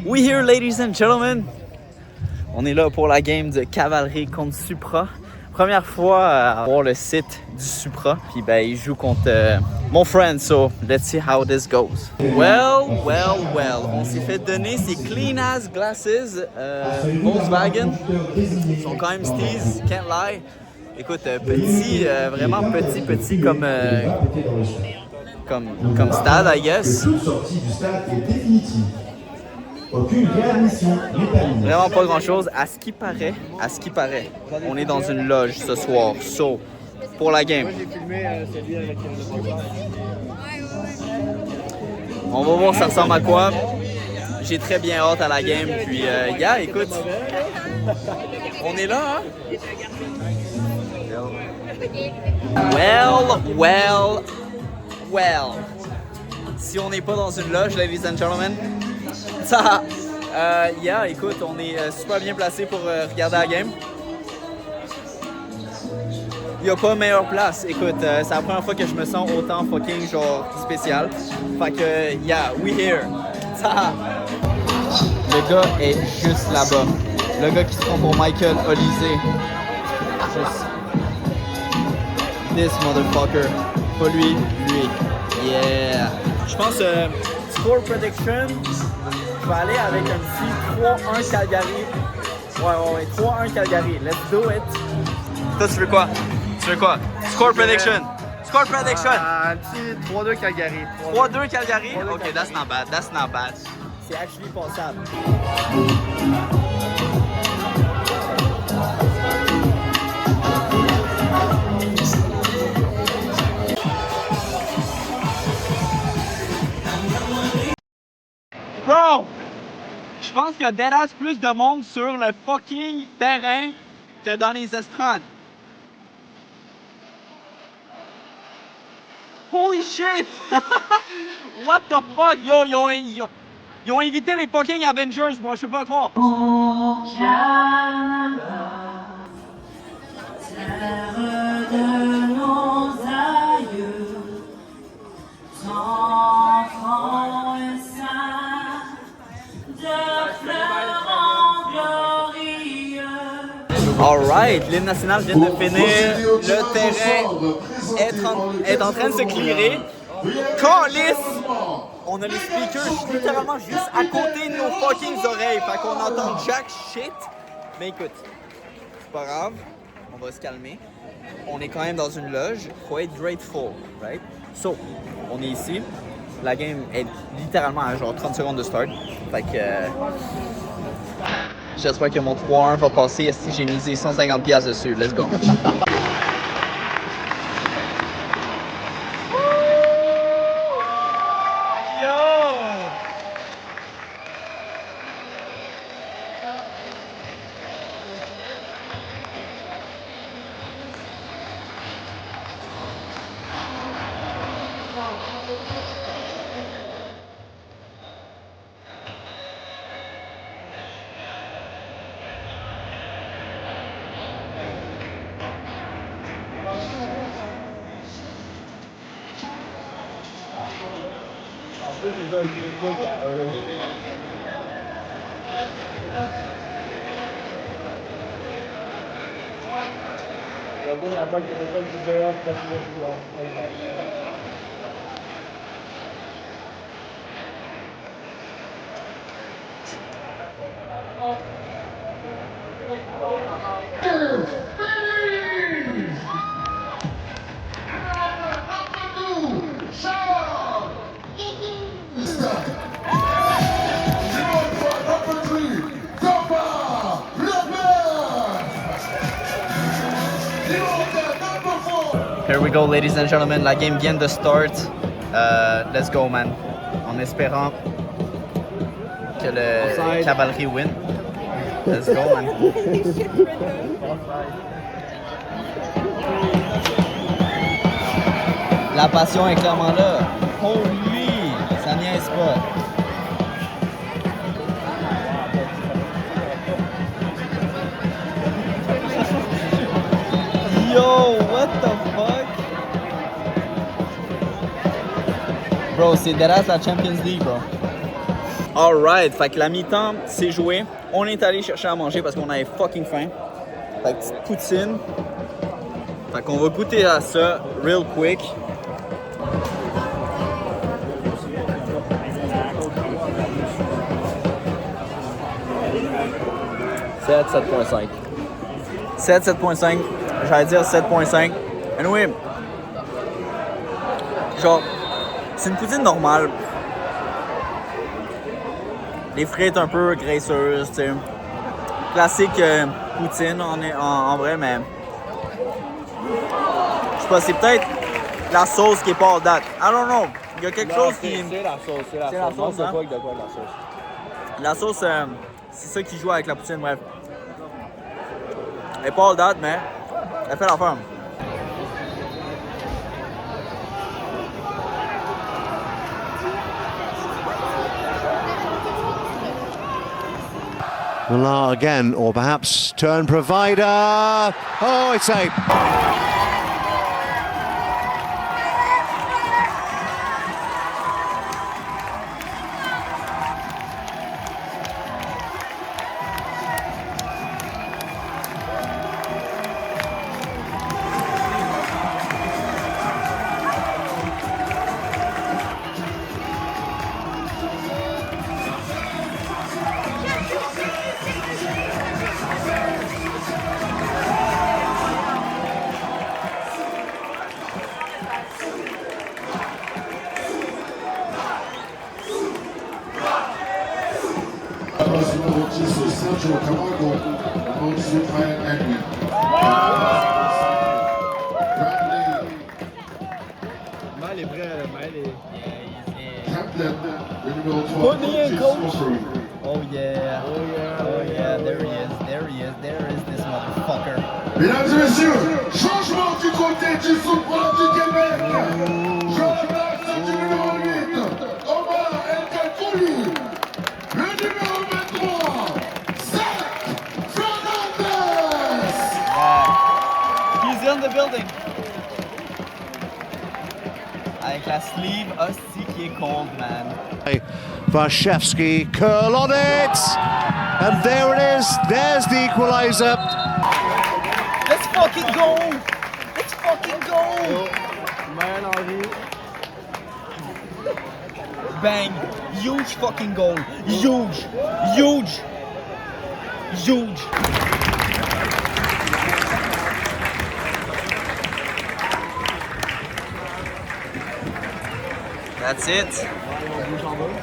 We here, ladies and gentlemen. On est là pour la game de Cavalerie contre Supra. Première fois à voir le site du Supra. Puis ben, il joue contre mon friend. So, let's see how this goes. Well. On s'est fait donner ces clean ass glasses Volkswagen. Ils sont quand même steez, can't lie. Écoute, petit, vraiment petit comme stade, I guess. Toute sortie du stade est définitive. Aucune réadmission n'est permise. Vraiment pas grand chose. À ce qui paraît, on est dans une loge ce soir. So, pour la game. On va voir ça ressemble à quoi. J'ai très bien hâte à la game. Puis, écoute. On est là, hein? Well. Si on n'est pas dans une loge, ladies and gentlemen, ça, écoute, on est super bien placé pour regarder la game. Il n'y a pas meilleure place. Écoute, c'est la première fois que je me sens autant fucking genre spécial. Fait que, we here. Ça. Le gars est juste là-bas. Le gars qui se prend pour Michael Olysée. Juste. This motherfucker. Pas lui. Yeah. Je pense, score prediction, je vais aller avec un petit 3-1 Calgary. Ouais, 3-1 Calgary. Let's do it. Toi, tu veux quoi? Score prediction. Un petit 3-2 Calgary. 3-2 Calgary? Ok, that's not bad. C'est actually passable. Bro! Je pense qu'il y a deadass plus de monde sur le fucking terrain que dans les estrades. Holy shit! What the fuck? Yo, ils ont invité les fucking Avengers, moi je sais pas quoi. Au Canada, terre de nos aïeux, enfants et saints, de fleurs en glorieux. Alright, l'hymne national vient de finir. Le terrain est en train de se clearer. Calice! On a les speakers littéralement juste à côté de nos fucking oreilles. Fait qu'on entend jack shit. Mais écoute, c'est pas grave. On va se calmer. On est quand même dans une loge. Faut être grateful, right? So, on est ici. La game est littéralement à genre 30 secondes de start. Fait que... j'espère que mon 3-1 va passer. Si j'ai misé 150$ dessus, let's go. Here we go, ladies and gentlemen. La game vient de start. Let's go, man. En espérant que le Cavalerie win. Let's go, man. La passion est clairement là. Holy! Ça niaise pas. Yo, what the fuck? Bro, c'est deadass la Champions League, bro. Alright, fait que la mi-temps, c'est joué. On est allé chercher à manger parce qu'on avait fucking faim. Fait que petite poutine. Fait qu'on va goûter à ça real quick. « 7.5. 7.5. J'allais dire 7.5. Anyway, genre, c'est une poutine normale. Les frites un peu graisseuses, tu sais. Classique poutine en vrai, mais je sais pas, c'est peut-être la sauce qui est pas en date. I don't know. Il y a quelque chose qui... C'est la sauce, c'est la C'est la sauce. sauce, hein? Pas de quoi de la sauce. La sauce, c'est ça qui joue avec la poutine, bref. Elle est pas en date, mais elle fait l'affaire. Millar again, or perhaps turn provider. Oh, it's a... Sergio Camargo, Moses Ryan Edwin. Maël est prêt, Maël est... Kaplan, le numéro 3. Put me in, coach. Oh yeah. Oh yeah, there he is. There is this motherfucker. Mesdames et messieurs, changement du côté du Soudan du Québec. Je place du numéro 8, Omar El Kalkouli. Le numéro 23, Zach Fernandez. He's in the building. Avec la sleeve hostie qui est cold, man. Vashevsky, curl on it! And there it is, there's the equaliser. Let's fucking go! Let's fucking go! Maël Henry. Bang! Huge fucking goal! Huge! Huge! Huge! That's it.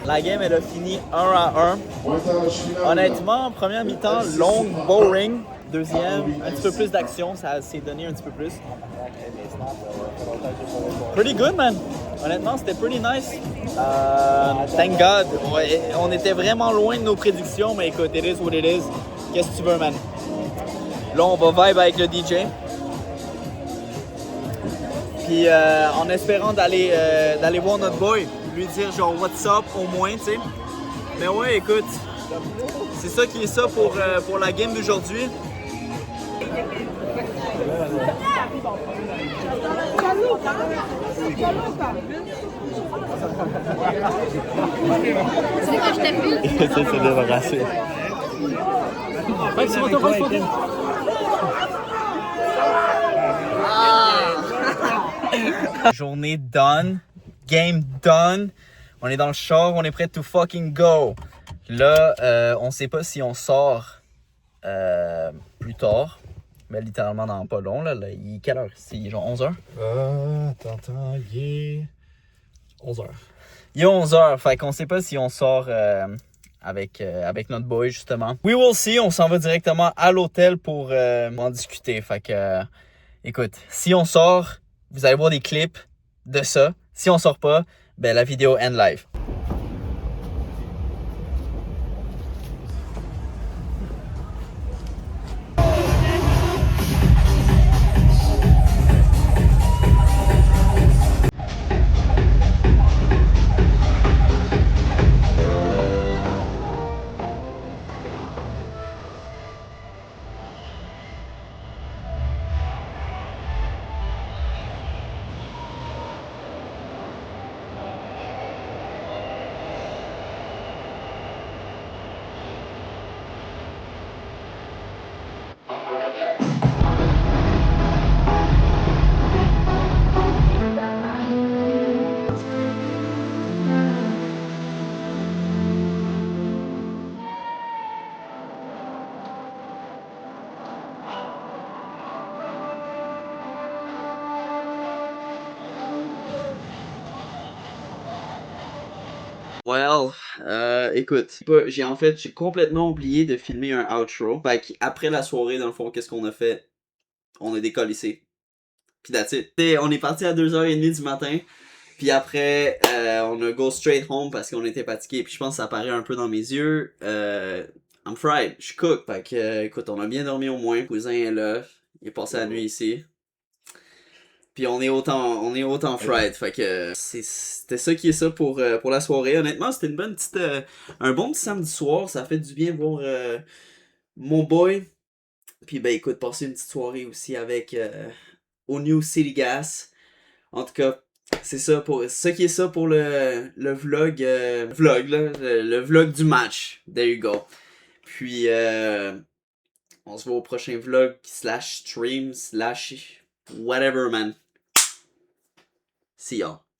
La game, elle a fini 1-1. Honnêtement, première mi-temps, longue, boring. Deuxième, un petit peu plus d'action, ça s'est donné un petit peu plus. Pretty good, man. Honnêtement, c'était pretty nice. Thank God. On était vraiment loin de nos prédictions, mais écoute, it is what it is. Qu'est-ce que tu veux, man? Là, on va vibe avec le DJ. Puis en espérant d'aller voir notre boy, lui dire genre what's up au moins, tu sais. Mais ouais, écoute, c'est ça qui est ça pour la game d'aujourd'hui. Essaie de se débarrasser. Journée done, game done. On est dans le char, on est prêt to fucking go. Là, on sait pas si on sort plus tard. Mais littéralement dans pas long. Là, il est quelle heure? C'est genre 11h? Attends, il est 11h. Il est 11h, fait qu'on sait pas si on sort avec notre boy justement. We will see, on s'en va directement à l'hôtel pour en discuter. Fait que, écoute, si on sort, vous allez voir des clips de ça. Si on sort pas, ben la vidéo end live. Well, écoute, j'ai complètement oublié de filmer un outro. Fait qu'après la soirée, dans le fond, qu'est-ce qu'on a fait? On a décollissé. Puis that's it. On est parti à 2h30 du matin. Puis après, on a go straight home parce qu'on était fatigué. Puis je pense que ça apparaît un peu dans mes yeux. I'm fried. Je cook. Fait que, écoute, on a bien dormi au moins. Le cousin est là. Il est passé la nuit ici. Puis on est autant fried. Fait que c'était ça qui est ça pour la soirée. Honnêtement, c'était une bonne petite, un bon petit samedi soir. Ça fait du bien voir mon boy. Puis ben écoute, passer une petite soirée aussi avec au New City Gas. En tout cas, c'est ça pour ça qui est ça pour le vlog là, le vlog du match. There you go. Puis on se voit au prochain vlog /stream / whatever man. See y'all.